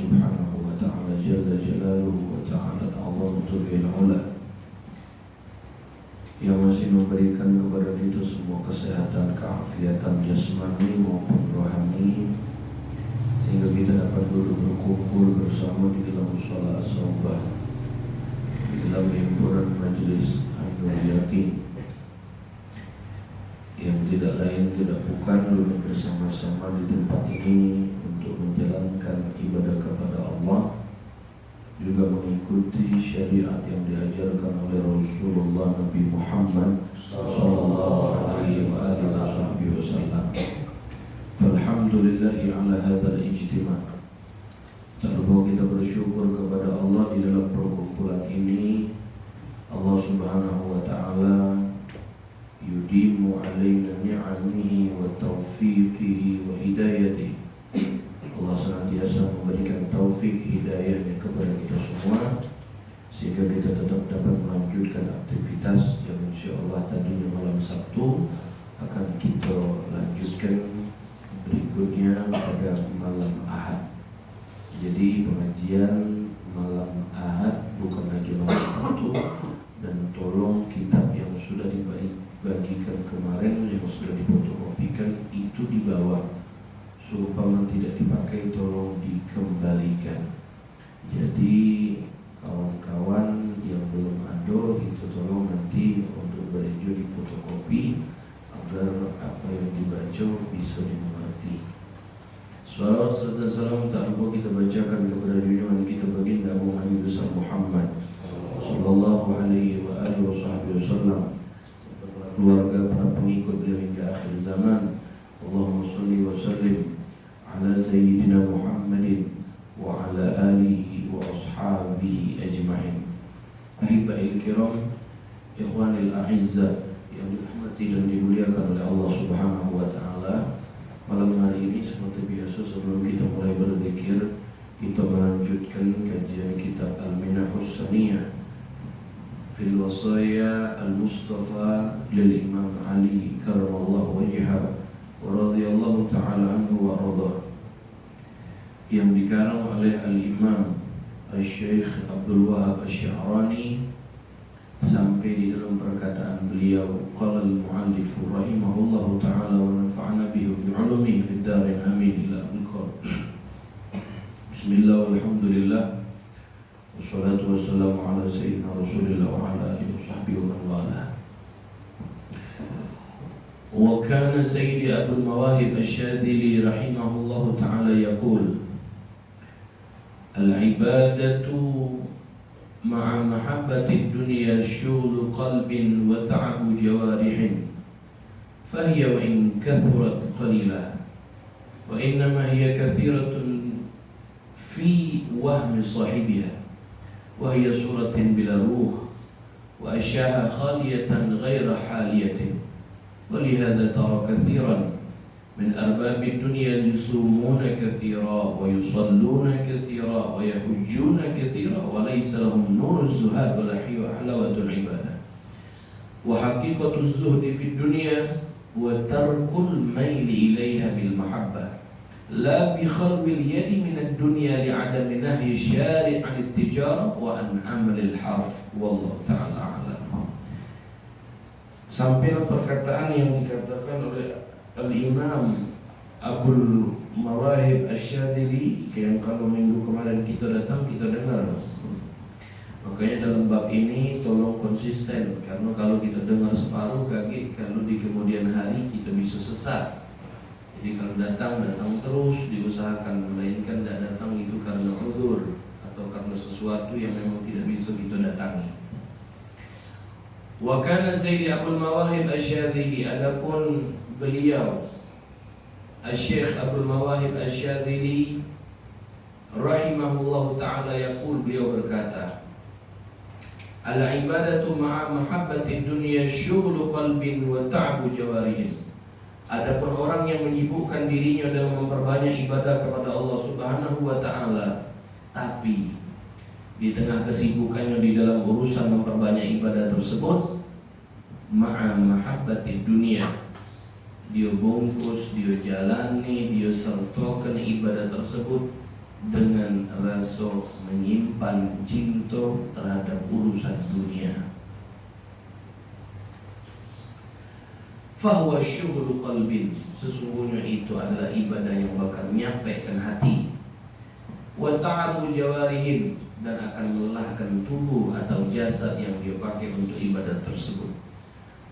subhanahu wa ta'ala jalla jalaluhu wa ta'ala azamatu fil ula, yang masih memberikan kepada kita semua kesehatan, keafiatan jasmani maupun rohani, sehingga kita dapat duduk berkumpul bersama di dalam shalah as-saubah, di dalam himpunan majelis Ainul Yakin, yang tidak lain tidak bukan duduk bersama-sama di tempat ini untuk menjalankan ibadah kepada Allah, juga mengikuti syariat yang diajarkan oleh Rasulullah Nabi Muhammad sallallahu alaihi wasallam. Alhamdulillahi ala hadzal ijtima'. Lalu kita bersyukur kepada Allah di dalam perkumpulan ini. Allah Subhanahu wa taala yudimu alaina ni'amihi wa taufiqihi wa hidayatihi. Allah senantiasa memberikan taufik hidayahnya kepada kita semua, sehingga kita tetap dapat melanjutkan aktivitas yang insyaallah tadinya malam Sabtu akan kita lanjutkan berikutnya pada malam Ahad. Jadi pengajian malam Ahad bukan lagi malam Sabtu, dan tolong kitab yang sudah dibagikan kemarin, yang sudah difotokopikan itu dibawa, supaya tidak dipakai tolong dikembalikan. Jadi kawan-kawan yang belum ada itu tolong nanti untuk berejo di fotokopi agar apa yang dibaca bisa dimengerti. Salawat serta salam tak lupa kita bacakan kepada junjungan kita baginda Nabi besar Muhammad sallallahu alaihi wa alihi wasallam, serta para keluarga, para pengikut beliau hingga akhir zaman. Allahumma shalli wa sallim ala sayyidina Muhammadin wa ala alihi wa ashabihi ajma'in. Ahibahil kiram, ikhwanil a'izza yang dirahmati dan dimuliakan oleh Allah Subhanahu wa taala. Malam hari ini seperti biasa, sebelum kita mulai berzikir, kita melanjutkan kajian kitab Al-Minahus Saniyah fil Wasaya Al-Mustafa lil Imam Ali karramallahu wajhahu wa radhiyallahu ta'ala anhu wa radha, yang dikarang oleh Al-Imam Al-Syeikh Abdul Wahab Asy-Sya'rani, sampai di dalam perkataan beliau, qala al-mu'allif rahimahullahu ta'ala wa nafa'ana bihi bi 'ulumihi fid darin amin ila al-qiyam. Bismillah walhamdulillah wassalatu wassalamu ala sayyidina Rasulillah wa ala alihi wa sahbihi wa man wala. Wa kana sayyidi Abdul Mawahib Asy-Syadzili rahimahullahu ta'ala yaqul, al-ibadatu ma'a mahabbati dunya syulu qalbin wa ta'abu jawarihin, fahiya wa in kathurat qalilah wa innama hiya kathiratun fi wahmi sahibiha wa hiya suratin bila ruh wa asyaha khaliyatan ghaira haliyatin. ولهذا ترى كثيرا من أرباب الدنيا يصومون كثيرا ويصلون كثيرا ويحجون كثيرا وليس لهم نور الزهاد ولا حلاوة العبادة. وحقيقة الزهد في الدنيا هو ترك الميل إليها بالمحبة، لا بخلو اليد من الدنيا لعدم نهي الشارع عن التجارة وعن عمل الحرف. والله تعالى أعلم. Sampailah perkataan yang dikatakan oleh Al-Imam Abdul Mawahib Asy-Syadzili, yang kalau minggu kemarin kita datang kita dengar. Makanya dalam bab ini tolong konsisten, karena kalau kita dengar separuh kaget, kalau di kemudian hari kita bisa sesat. Jadi kalau datang terus diusahakan, melainkan tidak datang itu karena uzur atau karena sesuatu yang memang tidak bisa kita datangi. Wa kana Sayyidi Abdul Mawahib Asy-Syadzili, adapun beliau Asy-Syaikh Abdul Mawahib Asy-Syadzili rahimahullahu ta'ala yaqul, beliau berkata, al-ibadatu ma'a mahabbati dunya syughlu qalbin wa ta'abu jawarihin. Adapun orang yang menyibukkan dirinya dalam memperbanyak ibadah kepada Allah Subhanahu wa ta'ala, tapi di tengah kesibukannya di dalam urusan memperbanyak ibadah tersebut, ma'a mahabbati dunia, dia bungkus, dia jalani, dia sertakan ibadah tersebut dengan rasa menyimpan cinta terhadap urusan dunia. Fahuwa syughulu qalbin, sesungguhnya itu adalah ibadah yang bakal menyampaikan hati. Wa ta'abu jawarihin, dan akan melelahkan tubuh atau jasad yang dia pakai untuk ibadah tersebut.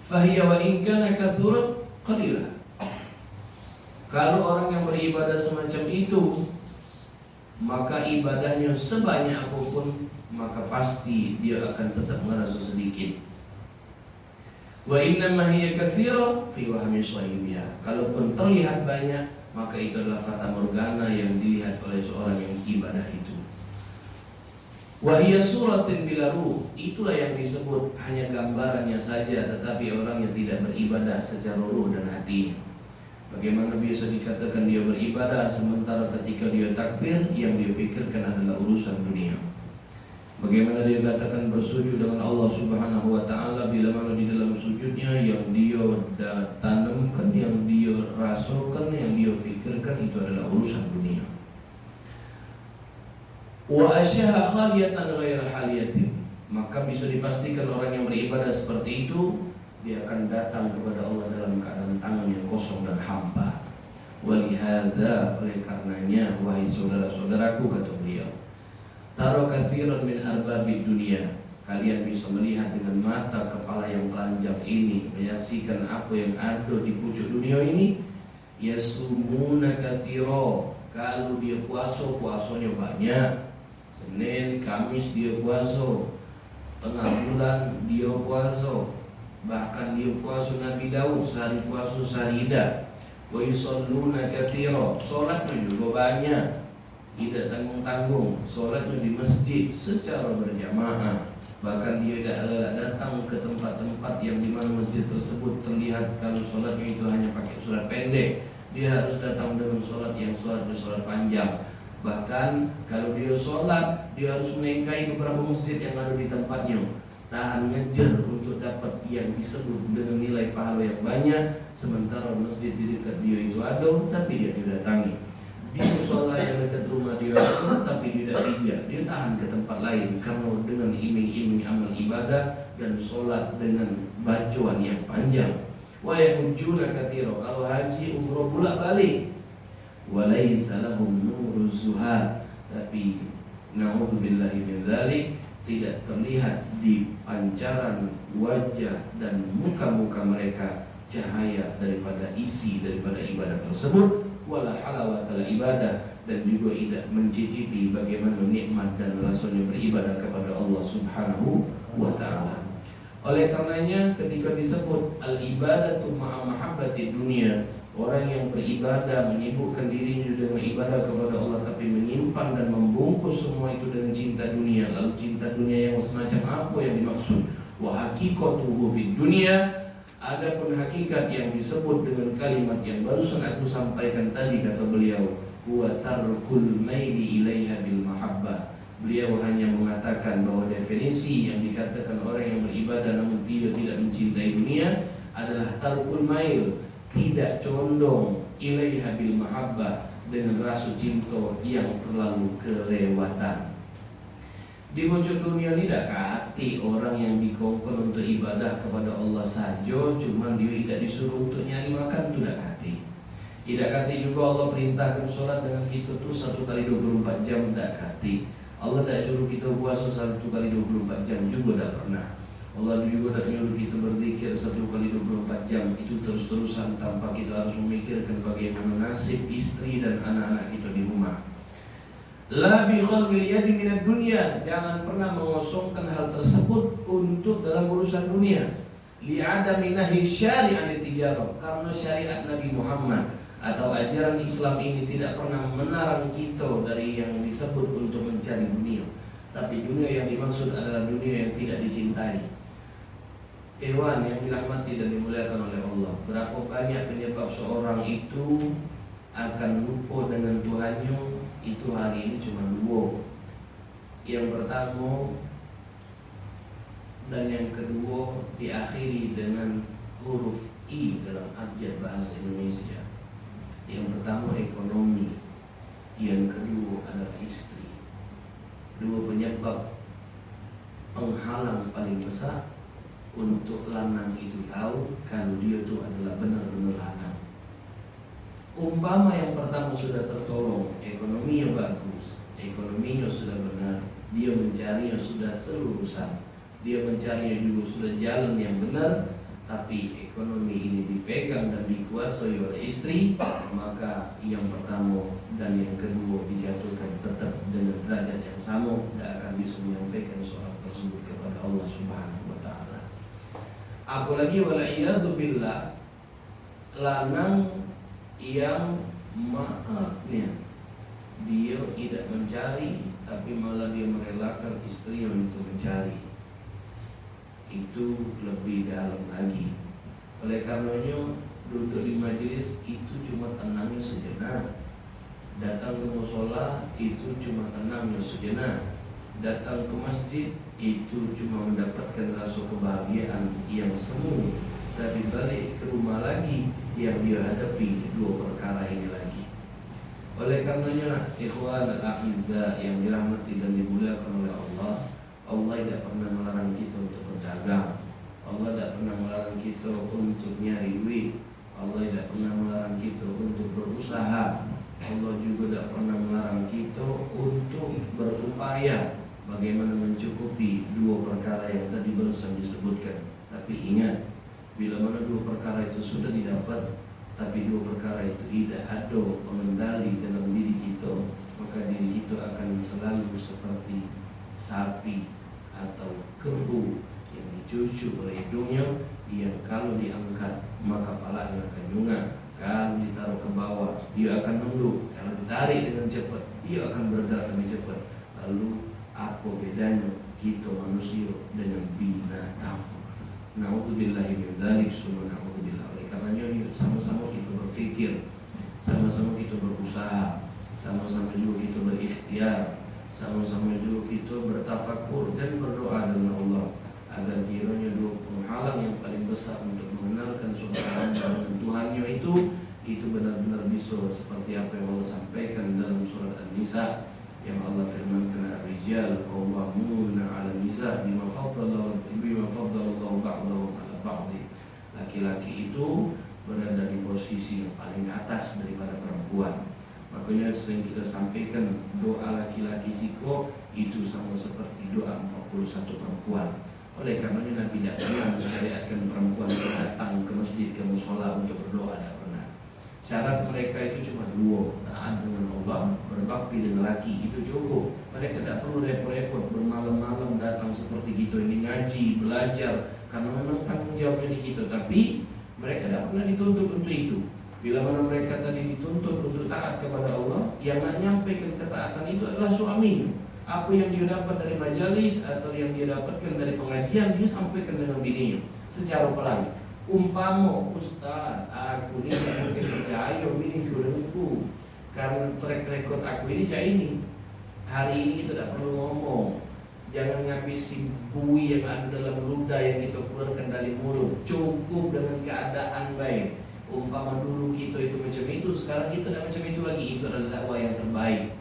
Fahiya wa in kana kathurat qalilah. Kalau orang yang beribadah semacam itu, maka ibadahnya sebanyak apapun, maka pasti dia akan tetap merasa sedikit. Wa innama hiya katsira fi wahmi shahibiha. Kalaupun terlihat banyak, maka itu adalah fata morgana yang dilihat oleh seorang yang ibadah itu. Wa hiya suratin bila ruh, itulah yang disebut hanya gambarannya saja, tetapi orangnya tidak beribadah secara ruh dan hatinya. Bagaimana bisa dikatakan dia beribadah sementara ketika dia takbir yang dia pikirkan adalah urusan dunia? Bagaimana dia katakan bersujud dengan Allah Subhanahu wa taala bila mana di dalam sujudnya yang dia tanamkan, yang dia rasakan, yang dia fikirkan itu adalah urusan dunia. Wa asyaha khaliyatan ghayra haliyatin, maka bisa dipastikan orang yang beribadah seperti itu dia akan datang kepada Allah dalam keadaan tangan yang kosong dan hampa. Walihada, oleh karenanya, wahai saudara-saudaraku, kata beliau, taro katsiran min arbabid dunia, kalian bisa melihat dengan mata kepala yang telanjang ini, menyaksikan apa yang ada di pucuk dunia ini. Yasumuna katsira, kalau dia puasa, puasanya banyak. Senin, Kamis dia puasa, tengah bulan dia puasa. Bahkan dia puasa Nabi Daud, sehari puasa sehari tidak. Wa yusalluna katsira, salatnya juga banyak, tidak tanggung-tanggung. Salatnya di masjid secara berjamaah. Bahkan dia tidak datang ke tempat-tempat yang di mana masjid tersebut terlihat kalau salatnya itu hanya pakai salat pendek. Dia harus datang dengan salat yang salat panjang. Bahkan kalau dia salat, dia harus melengkahi beberapa masjid yang ada di tempatnya. Tahan ngejar untuk dapat yang disebut dengan nilai pahala yang banyak, sementara masjid di dekat dia itu ada, tapi dia tidak datangi. Di musola yang dekat rumah dia ada, tapi dia tidak bijak, dia tahan ke tempat lain karena dengan iming-iming amal ibadah dan sholat dengan bacaan yang panjang. Wa yahujjuna katsira, kalau haji umrah pula balik. Wa laisa lahum nuruz zuhad, tapi na'udzubillahi min dzalik, tidak terlihat di pancaran wajah dan muka-muka mereka cahaya daripada isi daripada ibadah tersebut, wala halawatal ibadah, dan juga tidak mencicipi bagaimana nikmat dan rasanya beribadah kepada Allah Subhanahu wa taala. Oleh karenanya ketika disebut al-ibadatu ma'a mahabbati dunia, orang yang beribadah menyibukkan dirinya dengan ibadah kepada Allah tapi menyimpan dan membungkus semua itu dengan cinta dunia. Lalu cinta dunia yang semacam apa yang dimaksud? Wa haqiqatuhu fid dunia, adapun hakikat yang disebut dengan kalimat yang barusan aku sampaikan tadi, kata beliau, huwa tarkul maili ilaiha bil mahabbah. Beliau hanya mengatakan bahwa definisi yang dikatakan orang yang beribadah namun tidak mencintai dunia adalah tarkul mail, tidak condong ilaiha bil mahabbah, dengan rasa cinta yang terlalu kelewatan. Di pucuk dunia tidak kati orang yang dikongkon untuk ibadah kepada Allah saja, cuman dia tidak disuruh untuk nyari makan, tidak kati. Tidak kati juga Allah perintahkan sholat dengan kita tuh 1 kali 24 jam, tidak kati. Allah tidak suruh kita puasa 1 kali 24 jam juga tidak pernah. Allah juga tak nyuruh kita berzikir 1 kali 24 jam itu terus-terusan tanpa kita harus memikirkan bagaimana nasib istri dan anak-anak kita di rumah. La bi khalqil yadi minad dunya, jangan pernah mengosongkan hal tersebut untuk dalam urusan dunia. Li adami nahi syari'an tijarah, karena syariat Nabi Muhammad atau ajaran Islam ini tidak pernah melarang kita dari yang disebut untuk mencari dunia. Tapi dunia yang dimaksud adalah dunia yang tidak dicintai. Hewan yang dirahmati dan dimuliakan oleh Allah, berapa banyak penyebab seorang itu akan lupa dengan Tuhannya, itu hari ini cuma 2. Yang pertama dan yang kedua diakhiri dengan huruf I dalam abjad bahasa Indonesia. Yang pertama ekonomi, yang kedua adalah istri. Dua penyebab penghalang paling besar untuk lanang itu tahu kalau dia itu adalah benar-benar lanang. Umpama yang pertama sudah tertolong, ekonominya bagus, ekonominya sudah benar, dia mencarinya sudah selurusan, dia mencarinya juga sudah jalan yang benar, tapi ekonomi ini dipegang dan dikuasai oleh istri, maka yang pertama dan yang kedua dijatuhkan tetap dengan derajat yang sama, tidak akan bisa menyampaikan seorang tersebut kepada Allah Subhanahu wa Ta'ala. Apalagi wala'iyadu billah, lanang yang maafnya dia tidak mencari, tapi malah dia merelakan istri untuk mencari, itu lebih dalam lagi. Oleh karenanya duduk di majelis itu cuma tenangnya sejenak, datang ke musola itu cuma tenangnya sejenak, datang ke masjid itu cuma mendapatkan rasa kebahagiaan yang semu, tapi balik ke rumah lagi yang dia hadapi dua perkara ini lagi. Oleh karenanya ikhwan al-a'izza yang dirahmati dan dimuliakan oleh Allah, Allah tidak pernah melarang kita untuk berdagang, Allah tidak pernah melarang kita untuk nyari duit, Allah tidak pernah melarang kita untuk berusaha, Allah juga tidak pernah melarang kita untuk berupaya bagaimana mencukupi dua perkara yang tadi barusan disebutkan. Tapi ingat, bila mana dua perkara itu sudah didapat, tapi dua perkara itu tidak ada pengendali dalam diri kita, maka diri kita akan selalu seperti sapi atau kebo yang dicucu oleh hidungnya, yang kalau diangkat maka palanya akan nyungak, kalau ditaruh ke bawah dia akan nunduk, kalau ditarik dengan cepat dia akan bergerak lebih cepat. Lalu apa bedanya kita manusia dengan binatang? Na'udzubillahi min dzalik, summa na'udzubillah. Oleh karenanya yuk sama-sama kita berpikir, sama-sama kita berusaha, sama-sama juga kita berikhtiar, sama-sama juga kita bertafakur dan berdoa dengan Allah agar kiranya dua penghalang yang paling besar untuk mengenalkan seorang dengan Tuhannya itu benar-benar bisa seperti apa yang Allah sampaikan dalam surat An-Nisa, yang Allah firmankan, ar-rijal qawwamuna 'ala nisa bima faddala Allahu ba'dahum 'ala ba'd. Laki-laki itu berada di posisi yang paling atas daripada perempuan. Makanya sering kita sampaikan doa laki-laki siko itu sama seperti doa 41 perempuan. Oleh karenanya Nabi tidak pernah mensyariatkan perempuan datang ke masjid, ke musola untuk berdoa, tidak pernah. Syarat mereka itu cuma dua, taat dengan Allah, berbakti dengan laki, itu cukup. Mereka tidak perlu repot-repot bermalam-malam datang seperti kita ini ngaji, belajar, karena memang tanggung jawabnya di kita. Tapi mereka tidak pernah dituntut untuk itu. Bila mana mereka tadi dituntut untuk taat kepada Allah, yang nak nyampaikan ketaatan itu adalah suaminya. Apa yang dia dapat dari majalis atau yang dia dapatkan dari pengajian, dia sampaikan dengan bininya secara pelan. Umpama Ustaz, aku ini mungkin percaya bini denganku, karena track record aku ini cak ini. Hari ini kita tidak perlu ngomong, jangan ngabisi bui yang ada dalam ludah yang kita keluarkan dari mulut. Cukup dengan keadaan baik. Umpama dulu kita itu macam itu, sekarang kita tidak macam itu lagi. Itu adalah dakwah yang terbaik.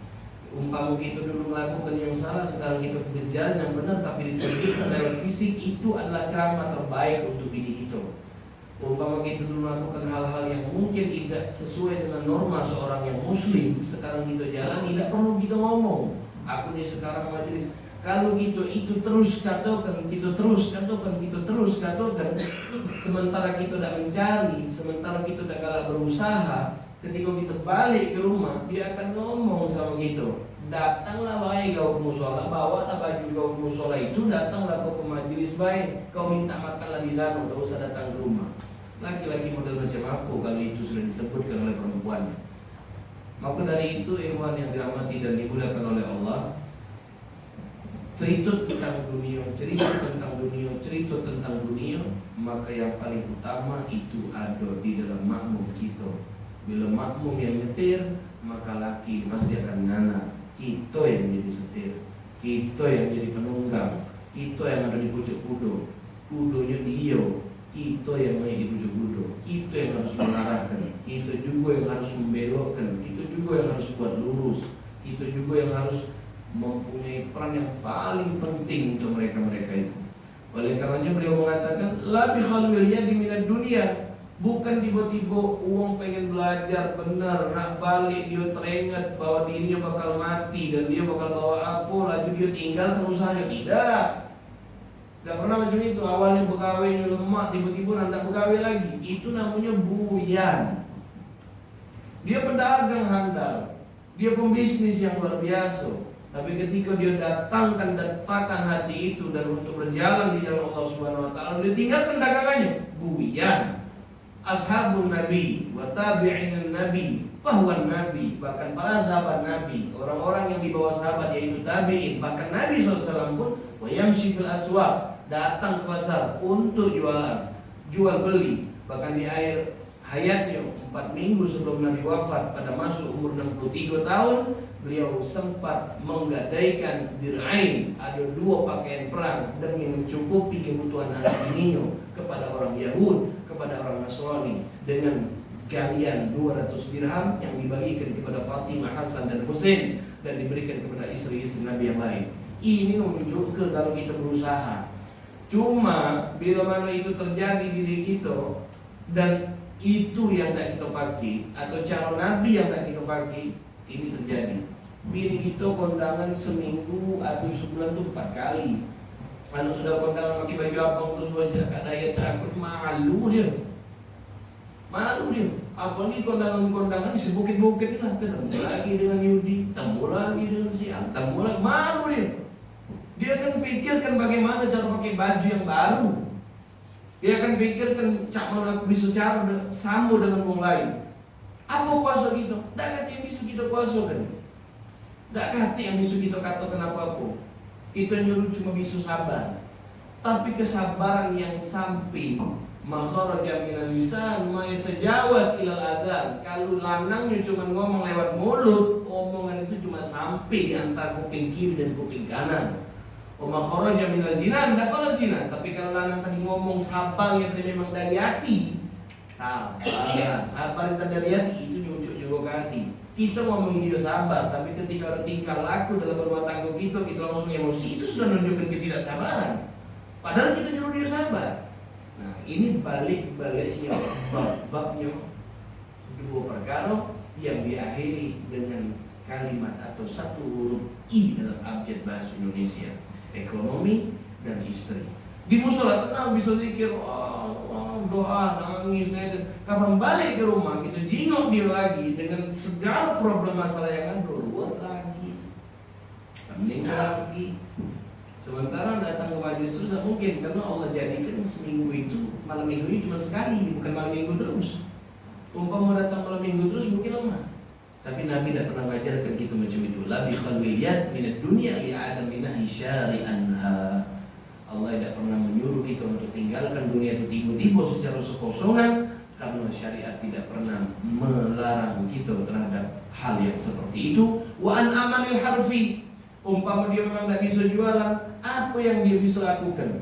Umpama kita dulu melakukan yang salah, sekarang kita berjalan yang benar, tapi ditunjukkan dalam fisik, itu adalah ceramah terbaik untuk diri kita. Umpama kita dulu melakukan hal-hal yang mungkin tidak sesuai dengan norma seorang yang muslim, sekarang kita jalan, tidak perlu kita ngomong. Aku ini sekarang majelis. Kalau kita itu terus katakan, sementara kita tidak mencari, sementara kita tidak galak berusaha, ketika kita balik ke rumah, dia akan ngomong sama kita, datanglah wahai kau ke musola, bawalah baju kau ke musola itu, datanglah kau ke majelis baik, kau minta makanlah di sana, tidak usah datang ke rumah. Laki-laki model macam apa kalau itu sudah disebutkan oleh perempuan? Maka dari itu, ikhwan yang dirahmati dan dimuliakan oleh Allah, cerita tentang dunia, maka yang paling utama itu ada di dalam makmum kita. Bila makmum yang nyetir, maka laki pasti akan ngana. Kita yang jadi setir, kita yang jadi penunggang, kita yang ada di pucuk kudo, kudonya dia, Kita yang dibujuk-bujuk, kita yang harus mengarahkan, kita juga yang harus membelokkan, kita juga yang harus buat lurus, kita juga yang harus mempunyai peran yang paling penting untuk mereka-mereka itu. Oleh karenanya beliau mengatakan, la bi khalwil yadi minad dunia. Bukan tiba-tiba uang pengen belajar benar, nak balik dia teringat bahwa dirinya bakal mati dan dia bakal bawa apa, lalu dia tinggalkan usahanya. Tidak pernah macam itu. Awalnya pegawainya lemak, tiba-tiba anda pegawai lagi. Itu namanya buyan. Dia pedagang handal, dia pembisnis yang luar biasa. Tapi ketika dia datangkan hati itu dan untuk berjalan di jalan Allah Subhanahu Wa Taala, dia tinggalkan dagangannya. Buyan. Ashabun Nabi wa tabi'in Nabi fahuwa Nabi. Bahkan para sahabat Nabi, orang-orang yang di bawah sahabat yaitu tabi'in, bahkan Nabi SAW pun wa yamshi fil aswaq, datang ke pasar untuk jual beli. Bahkan di akhir hayatnya 4 minggu sebelum Nabi wafat pada masuk umur 63 tahun, beliau sempat menggadaikan dir'ain, ada 2 pakaian perang demi mencukupi kebutuhan anak bininya kepada orang Yahud, kepada orang Nasrani, dengan galian 200 dirham yang dibagikan kepada Fatimah, Hasan dan Husain dan diberikan kepada istri-istri Nabi yang lain. Ini menunjukkan kalau kita berusaha. Cuma bila mana itu terjadi di diri kita dan itu yang tidak kita pakai atau cara Nabi yang tidak kita pakai, ini terjadi. Bini kita kondangan seminggu atau sebulan itu 4 kali. Kalau sudah kondangan pakai baju abang terus baca kadaya cakut, malu dia. Apalagi kondangan di sebukit-bukit lah, ketemu lagi dengan Yudi, temu lagi dengan Siang, temu lagi, malu dia. Dia akan pikirkan bagaimana cara pakai baju yang baru. Dia akan pikirkan cak mana aku bisa cara sama dengan orang lain. Apa kuasa kita? Tak kata yang bisa kita kuasakan. Tak kata yang bisa kita katakan apa-apa. Kita nyuruh cuma bisa sabar. Tapi kesabaran yang sampai makharaja minal lisan ma yatajawaz ilal adhan. Kalau lanangnya cuma ngomong lewat mulut, omongan itu cuma sampai di antara kuping kiri dan kuping kanan. Wa kharaja minal jinan dakhala jinan. Tapi kalau lanang tadi ngomong sabar yang tadi memang dari hati, sabar yang dari hati itu nyucuk juga ke hati. Kita ngomongin dia sabar, tapi ketika orang tingkah laku dalam berumah tangga kita langsung emosi, itu sudah menunjukkan ketidaksabaran. Padahal kita nyuruh dia sabar. Nah, ini balik-baliknya babnya 2 perkara yang diakhiri dengan kalimat atau 1 huruf I dalam abjad bahasa Indonesia. Ekonomi dan istri. Di musola tenang bisa zikir, doa, nangis, kapan balik ke rumah kita jingok dia lagi dengan segala problem masalah yang ada, ruwet lagi, pening lagi. Sementara datang ke majelis susah mungkin karena Allah jadikan seminggu itu malam minggu itu cuma sekali, bukan malam minggu terus. Umpama datang malam minggu terus mungkin lemah. Tapi Nabi tidak pernah mengajarkan kita macam itu. La bi khalwiyat minad dunya li adam minahi syari'anha. Allah tidak pernah menyuruh kita untuk tinggalkan dunia itu tiba-tiba secara sekosongan, karena syariat tidak pernah melarang kita terhadap hal yang seperti itu. Wa an amanil harfi. Umpama dia memang tidak bisa jualan, apa yang dia bisa lakukan?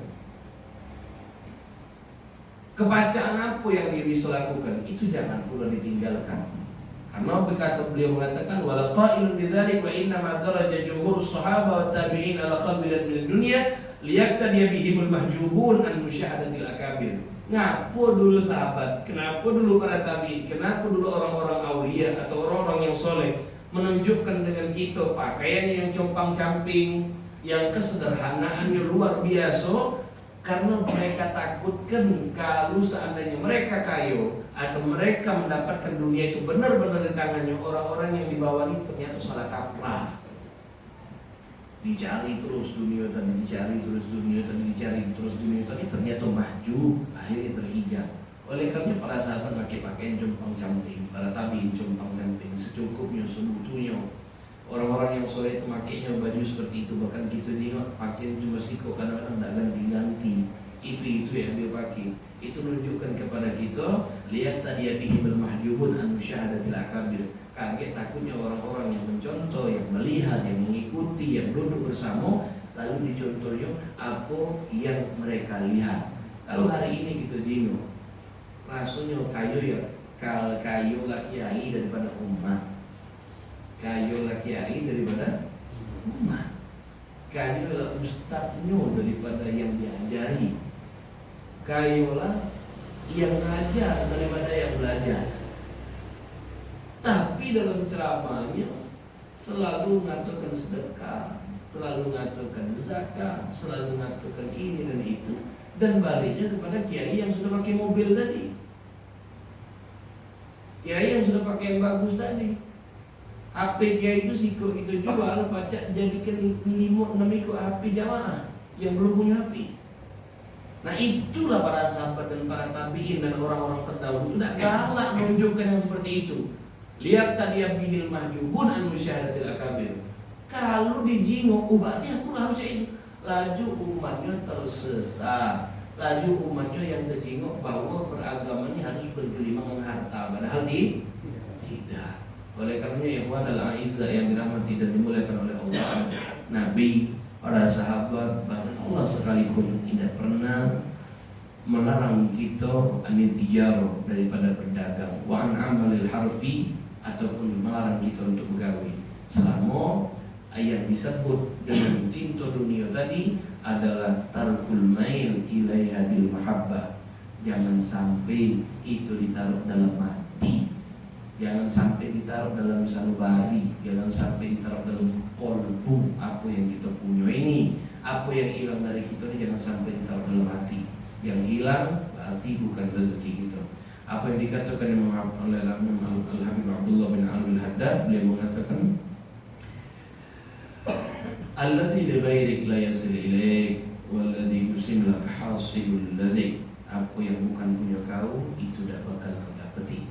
Kebacaan apa yang dia bisa lakukan? Itu jangan pula ditinggalkan. Karena berkata beliau mengatakan wala qa'ilun bidzalik wa inna ma daraja jumhur sahaba wa tabi'in ala khalbilan min dunya liyaqtadi bihimul mahjubun an musyahadatil akabir. Ngapa dulu sahabat? Kenapa dulu para tabi'in? Kenapa dulu orang-orang aulia atau orang-orang yang soleh menunjukkan dengan kita pakaian yang compang-camping, yang kesederhanaannya luar biasa? Karena mereka takutkan kalau seandainya mereka kaya atau mereka mendapatkan dunia itu benar-benar di tangannya, orang-orang yang dibawa ini ternyata salah kaprah. Dicari terus dunia tadi, dicari terus dunia tadi, dicari terus dunia tadi, ternyata maju, akhirnya terhijab. Oleh karena para sahabat pakai pakaian compang-camping, para tabi'in compang-camping, secukupnya, sebutuhnya. Orang-orang yang soleh itu makainya baju seperti itu. Bahkan kita tengok pakaian cuma siko, kadang-kadang tidak ganti-ganti. Itu yang dia pakai. Itu menunjukkan kepada kita, lihat tadi bihimul mahjubun an musyahadatil akabir. Kaget takutnya orang-orang yang mencontoh, yang melihat, yang mengikuti, yang duduk bersama, lalu dicontohnya apa yang mereka lihat. Kalau hari ini kita jino, rasanya kayu lah kiai daripada umat, kayu lah kiai daripada umat, kayu lah ustadznya daripada yang diajari, kayu lah yang ngajar daripada yang belajar. Tapi dalam ceramahnya selalu mengatakan sedekah, selalu mengatakan zakat, selalu mengatakan ini dan itu, dan baliknya kepada kiai yang sudah pakai mobil tadi, kiai yang sudah pakai yang bagus tadi. HP kiai itu siko itu jual, pacak jadikan 5-6 ikut HP jamaah yang belum punya HP. Nah itulah para sahabat dan para tabiin dan orang-orang terdahulu itu tidak galak menunjukkan yang seperti itu. Lihat tadi bihil mahjubun an musyahadatil akabir. Kalau dijingok, berarti aku harus ini. Laju umatnya tersesat, laju umatnya yang terjingok bahwa beragama ini harus bergelimangan harta, padahal tidak. Oleh karenanya ikhwan adalah izzah yang dirahmati dan dimuliakan oleh Allah, Nabi, para sahabat, bahkan Allah sekalipun tidak pernah melarang kita anitijarah daripada berdagang, wa an amalil harfi, ataupun melarang kita untuk begawi, selama yang disebut dengan cinta dunia tadi adalah tarkul mail ilaiha bil mahabbah. Jangan sampai itu ditaruh dalam hati, jangan sampai ditaruh dalam sanubari, jangan sampai ditaruh dalam kolbu. Apa yang kita punya ini, apa yang hilang dari kita ini, jangan sampai ditaruh dalam hati. Yang hilang berarti bukan rezeki kita. Apa yang dikatakan oleh Al-Habib Abdullah bin Al-Haddad, beliau mengatakan alladzi li ghairik la yasil ilaik walladzi yusim lak hasilul ladzi. Apa yang bukan punya kau itu tidak bakal kau dapati.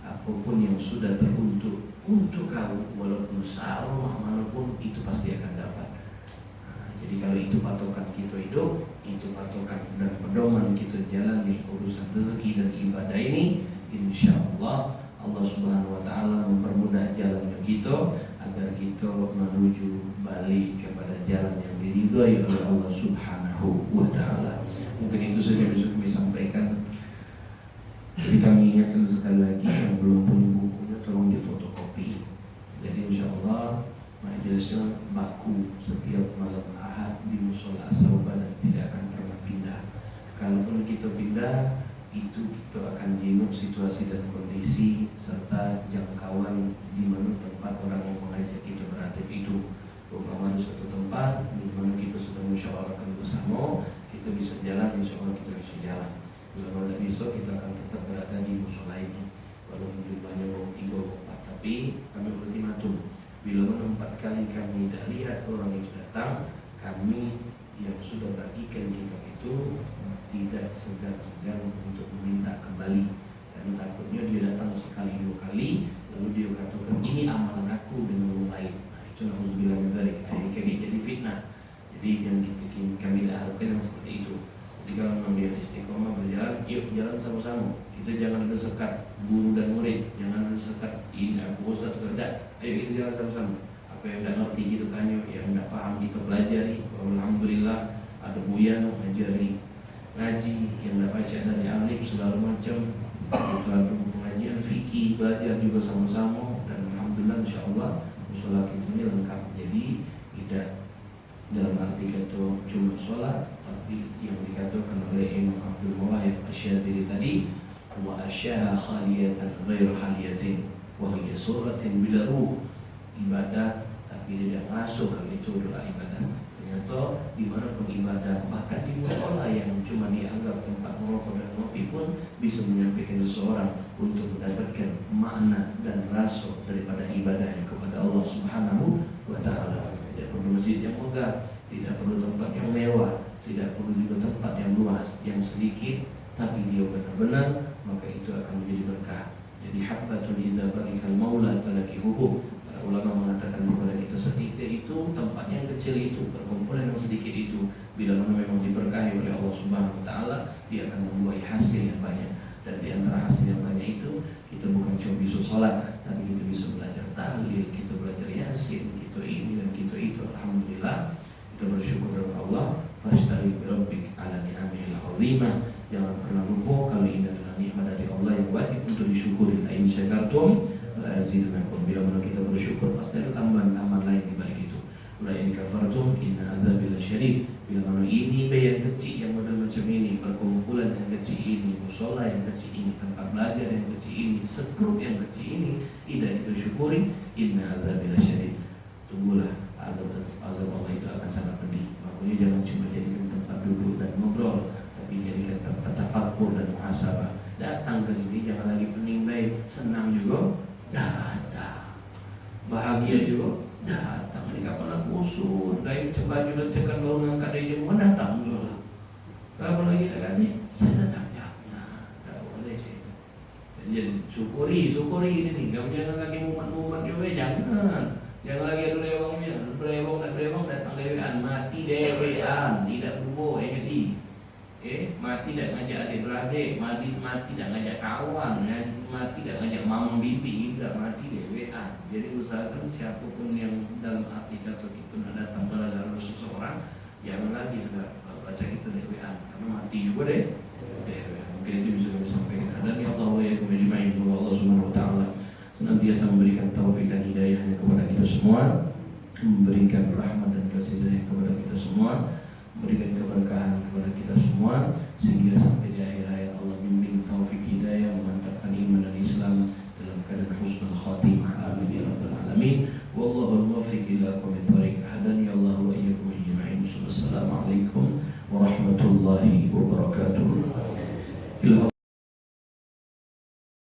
Apapun yang sudah teruntuk untuk kau, walaupun sama manapun, itu pasti akan dapat. Jadi kalau itu patokan kita hidup, itu patokan dan pedoman kita jalani urusan rezeki dan ibadah ini, insyaallah Allah Subhanahu wa taala mempermudah jalannya kita agar kita menuju balik kepada jalan yang diridhai oleh Allah Subhanahu wa taala. Mungkin itu saja bisa kami sampaikan. Jadi kami ingatkan sekali lagi, yang belum punya bukunya tolong difotokopi. Jadi insyaallah majelisnya baku setiap malam Ahad di Musola As-Saubah dan tidak akan pernah pindah. Kalaupun kita pindah, itu kita akan jenguk situasi dan kondisi serta jangkauan di mana tempat orang yang mengajak kita berada itu. Umpama di suatu tempat di mana kita sudah musyawarahkan bersama, kita bisa jalan, insyaallah kita bisa jalan. Kalau tidak bisa, kita akan tetap berada di musola ini, walaupun jumlahnya baru 3 atau 4. Tapi kami ultimatum, bila mana 4 kali kami tidak lihat orang itu datang, kami yang sudah bagikan kita itu tidak segan-segan untuk meminta kembali. Dan takutnya dia datang sekali 2 kali, lalu dia katakan ini amalan aku dengan orang lain. Nah, itu na'udzubillah min dzalik. Akhirnya jadi fitnah. Jadi yang kami tidak harapkan yang seperti itu. Jika memang dia istiqomah berjalan, yuk jalan sama-sama. Kita jangan bersekat guru dan murid, jangan bersekat ini aku ustaz tidak. Ayo kita jalan sama-sama. Apa yang tidak ngerti kita tanya, yang tidak paham kita pelajari. Alhamdulillah ada buya mengajari ngaji, yang tidak baca dari alif segala macam. Itu ada pengajian fikih, belajar juga sama-sama. Dan alhamdulillah insyaallah musola kita ini lengkap. Jadi tidak dalam arti kata cuma sholat, tapi yang dikatakan oleh Imam Abdul Mawahib Asy-Syadzili tadi, wa asyaha khaliyatan ghairu haliyatin wa hiya suratin bila ruh. Ibadah tapi tidak masuk, kalau itu adalah ibadah. Ternyata di mana pun ibadah, bahkan di musola yang cuma dianggap tempat merokok dan ngopi pun bisa menyampaikan seseorang untuk mendapatkan makna dan rasa daripada ibadahnya kepada Allah Subhanahu wa taala. Tidak perlu masjid yang megah, tidak perlu tempat yang mewah, tidak perlu juga tempat yang luas, yang sedikit, tapi dia benar-benar, maka itu akan menjadi berkah. Jadi habbatun idza barikal maula talakihuhu. Para ulama mengatakan kepada kita sedikit itu, tempat yang kecil itu, perkumpulan yang sedikit itu, bila mana memang diberkahi oleh Allah Subhanahu wa taala, dia akan membuahkan hasil yang banyak. Dan di antara hasil yang banyak itu, kita bukan cuma bisa sholat, tapi kita bisa belajar tahlil, kita belajar yasin, kita ini dan kita itu. Alhamdulillah, kita bersyukur kepada Allah. Fashtari bi rabbik ala ni'amihil azim. azimah. Jangan pernah lupa kalau ini adalah nikmat dari Allah yang wajib untuk disyukuri. La in syakartum la azidannakum. Bila mana kita bersyukur pasti ada tambahan-tambahan lain di balik itu. La in kafartum inna adzabi lasyadid. Bila mana ini yang kecil yang model macam ini, perkumpulan yang kecil ini, musola yang kecil ini, tempat belajar yang kecil ini, sekrup yang kecil ini tidak kita syukuri, inna adzabi lasyadid. Tunggulah azab Allah itu akan sangat pedih. Makanya jangan cuma jadikan tempat duduk dan ngobrol, tapi jadikan tempat tafakur dan muhasabah. Datang ke sini jangan lagi pening baik, senang juga datang, bahagia juga datang. Ini kapan aku usut, kayak coba juga cekan baru ngangkat dari jam datang musola. Kapan lagi nak ganti? Ya datang ya. Nah, tak boleh cek. Jadi syukuri ini nih. Kamu jangan lagi mumat juga, jangan. Jangan lagi ada rewang datang dewean, mati dewean, tidak berboh jadi. Mati tidak ngajak adik-beradik, mati tidak ngajak kawan, mati tidak ngajak mama bibi, tidak mati dewean. Jadi usahakan siapapun yang dalam arti kata itu nak datang gara-gara seseorang, jangan lagi segera baca itu dewean, karena mati juga deh. Mungkin itu bisa kami sampaikan. Dan ya Allah wa yakum ajma'in, semoga Allah Subhanahu wa taala senantiasa memberikan taufik dan hidayahnya kepada kita semua, memberikan rahmat dan kasih sayang kepada kita semua, memberikan keberkahan kepada kita semua, sehingga sampai di akhir hayat Allah bimbing taufik hidayah, memantapkan iman dan Islam dalam keadaan husnul khatimah. Amin ya rabbal alamin. Wallahu muwaffiq ila aqwamit thoriq. Hadani Allah wa iyyakum ajma'in. Wassalamualaikum warahmatullahi wabarakatuh.